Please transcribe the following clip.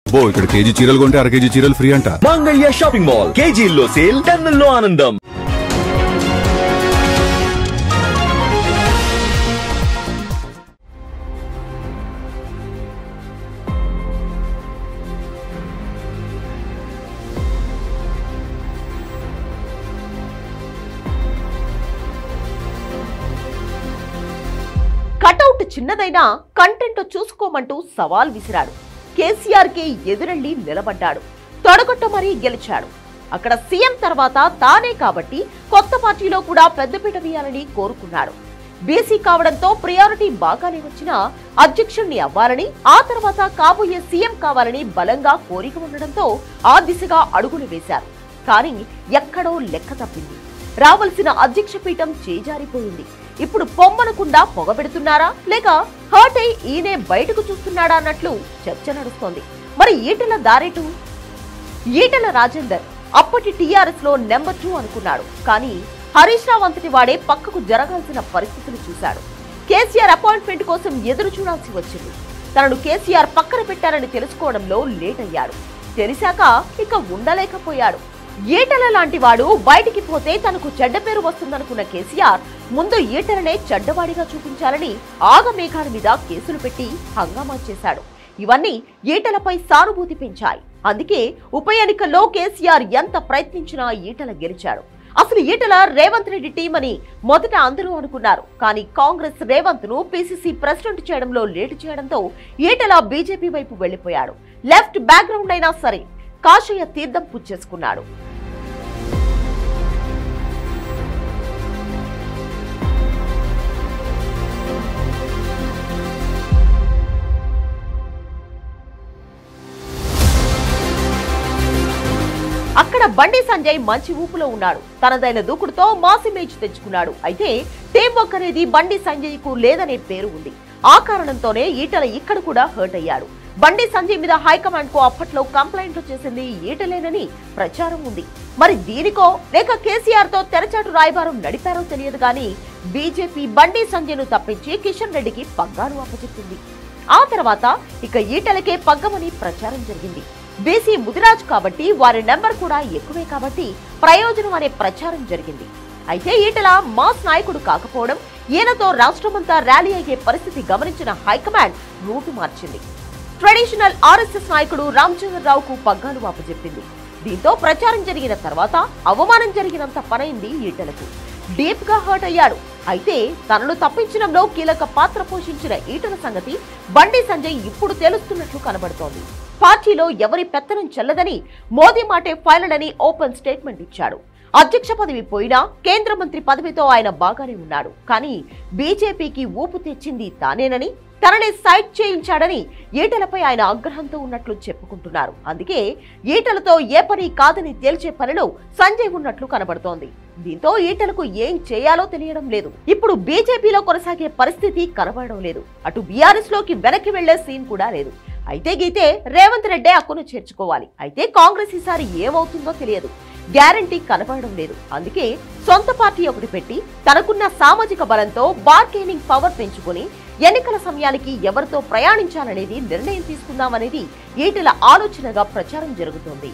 ఇక్కడ కేజీ చీరలు కొంటే అర కేజీ చీరలు ఫ్రీ అంట. మంగళ్య షాపింగ్ మాల్, కేజీల్లో సేల్, టన్నుల్లో ఆనందం. కటౌట్ చిన్నదైనా కంటెంట్ చూసుకోమంటూ సవాల్ విసిరాడు. కేసీఆర్ కి ఎదురెళ్లి నిలబడ్డాడు. తొడగొట్ట మరీ గెలిచాడు. అక్కడ సీఎం తర్వాత తానే కాబట్టి కొత్త పార్టీలో కూడా పెద్దపీట వేయాలని కోరుకున్నాడు. బీసీ కావడంతో ప్రియారిటీ బాగానే వచ్చినా అధ్యక్షుణ్ణి అవ్వాలని, ఆ తర్వాత కాబోయే సీఎం కావాలని బలంగా కోరిక ఉండడంతో ఆ దిశగా అడుగులు వేశారు. కానీ ఎక్కడో లెక్క తప్పింది. రావలసిన అధ్యక్ష పీఠం చేజారిపోయింది. ఇప్పుడు పొమ్మనకుండా పొగబెడుతున్నారా లేక హర్ట్ అయి ఈయనే బయటకు చూస్తున్నాడా అన్నట్లు చర్చ నడుస్తోంది. మరి ఈటెల దారేటు? ఈటెల రాజేందర్ అప్పటి టీఆర్ఎస్ లో నెంబర్ 2 అనుకున్నాడు. కానీ హరీష్ రావు అంతటి వాడే పక్కకు జరగాల్సిన పరిస్థితులు చూశాడు. కేసీఆర్ అపాయింట్మెంట్ కోసం ఎదురు చూడాల్సి వచ్చింది. తనను కేసీఆర్ పక్కన పెట్టారని తెలుసుకోవడంలో లేట్ అయ్యాడు. తెలిసాక ఇక ఉండలేకపోయాడు. ఈటెల లాంటి వాడు బయటికి పోతే తనకు చెడ్డ పేరు వస్తుందనుకున్న కేసీఆర్ ముందు ఈటెలనే చెడ్డవాడిగా చూపించాలని ఆగమేఘాల మీద కేసులు పెట్టి హంగామా చేశాడు. ఇవన్నీ ఈటెలపై సానుభూతి పెంచాయి. అందుకే ఉప ఎన్నికల్లో కేసీఆర్ ఎంత ప్రయత్నించినా ఈటెల గెలిచాడు. అసలు ఈటెల రేవంత్ రెడ్డి టీం అని మొదట అందరూ అనుకున్నారు. కానీ కాంగ్రెస్ రేవంత్ ను పీసీసీ ప్రెసిడెంట్ చేయడంలో లేటు చేయడంతో ఈటెల బీజేపీ వైపు వెళ్లిపోయాడు. లెఫ్ట్ బ్యాక్గ్రౌండ్ అయినా సరే కాషాయ తీర్థం పుచ్చేసుకున్నాడు. అక్కడ బండి సంజయ్ మంచి ఊపులో ఉన్నాడు. తనదైన దూకుడుతో మాస్ ఇమేజ్ తెచ్చుకున్నాడు. అయితే టీం వర్క్ అనేది బండి సంజయ్ కు లేదనే పేరు ఉంది. ఆ కారణంతోనే ఈటెల ఇక్కడ కూడా హర్ట్ అయ్యాడు. బండి సంజయ్ మీద హైకమాండ్ కు అప్పట్లో కంప్లైంట్లు చేసింది ఈటెలేనని ప్రచారం ఉంది. మరి దీనికో లేక కేసీఆర్ తో తెరచాటు రాయబారం నడిపారో తెలియదు కానీ బీజేపీ బండి సంజయ్ ను తప్పించి కిషన్ రెడ్డికి పగ్గాను అప్పచెప్పింది. ఆ తర్వాత ఇక ఈటెలకే పగ్గమని ప్రచారం జరిగింది. బీసీ ముదిరాజ్ కాబట్టి వారి నెంబర్ కూడా ఎక్కువే కాబట్టి ప్రయోజనం అనే ప్రచారం జరిగింది. అయితే ఈటెల మాస్ నాయకుడు కాకపోవడం, ఈయనతో రాష్ట్రమంతా ర్యాలీ అయ్యే పరిస్థితి గమనించిన హైకమాండ్ రూటు మార్చింది. ట్రెడిషనల్ ఆర్ఎస్ఎస్ నాయకుడు రామచంద్రరావుకు పగ్గాలు అప్పచెప్పింది. దీంతో ప్రచారం జరిగిన తర్వాత అవమానం జరిగినంత పనైంది ఈటెలకు. డీప్ గా హర్ట్ అయ్యాడు. అయితే తనను తప్పించడంలో కీలక పాత్ర పోషించిన ఈటెల సంగతి బండి సంజయ్ ఇప్పుడు తెలుస్తున్నట్లు కనబడుతోంది. పార్టీలో ఎవరి పెత్తనం చెల్లదని, మోదీ మాటే ఫైనల్ అని ఓపెన్ స్టేట్మెంట్ ఇచ్చాడు. అధ్యక్ష పదవి పోయినా కేంద్ర మంత్రి పదవితో ఆయన బాగానే ఉన్నాడు. కానీ బీజేపీకి ఊపు తెచ్చింది తానేనని, తననే సైడ్ చేయించాడని ఈటెలపై ఆయన ఆగ్రహంతో ఉన్నట్లు చెప్పుకుంటున్నారు. అందుకే ఈటెలతో ఏ పని కాదని తేల్చే పనిలో సంజయ్ ఉన్నట్లు కనబడుతోంది. దీంతో ఈటెలకు ఏం చేయాలో తెలియడం లేదు. ఇప్పుడు బీజేపీలో కొనసాగే పరిస్థితి కనబడడం లేదు. అటు బీఆర్ఎస్ లోకి వెనక్కి వెళ్లే సీన్ కూడా లేదు. అయితే గీతే రేవంత్ రెడ్డి అక్కును చేర్చుకోవాలి. అయితే కాంగ్రెస్ ఈసారి ఏమవుతుందో తెలియదు. గ్యారంటీ కనబడడం లేదు. అందుకే సొంత పార్టీ ఒకటి పెట్టి తనకున్న సామాజిక బలంతో బార్గెనింగ్ పవర్ పెంచుకుని ఎన్నికల సమయానికి ఎవరితో ప్రయాణించాలనేది నిర్ణయం తీసుకుందామనేది ఈటెల ఆలోచనగా ప్రచారం జరుగుతోంది.